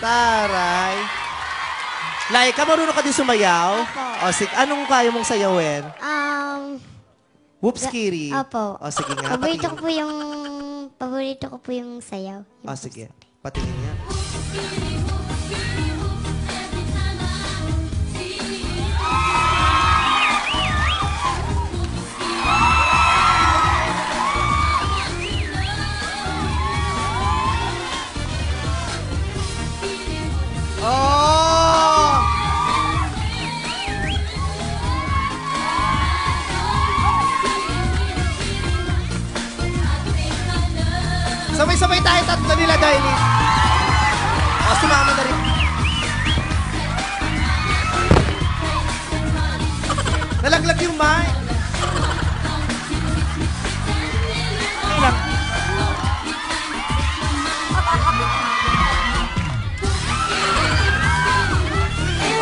Taray. Laika, marunong ka din sumayaw? Opo. O, sige. Anong kaya mong sayawin? Whoops, Kiri. Opo. O, sige nga. Patingin. Paborito ko po yung sayaw. O, sige. Patingin nga. Oh! Sabay-sabay tayo tatlo nila, Daily. O, sumama na rin. Nalaglag yung mic. Okay lang.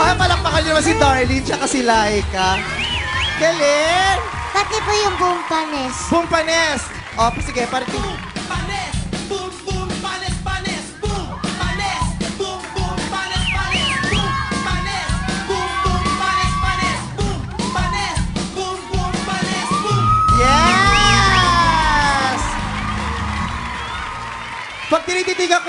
Ay, palakpakan niyo naman si Darlene tsaka si Laika. Galing! Pati po yung buong panes. Boom, panes! O, sige, parting. Panes, boom, boom, panes, panes, boom, panes, boom, boom, panes, panes, boom, panes, boom, boom, panes, panes, boom, panes, boom, boom, panes, boom. Yes! Pag tinititigan ko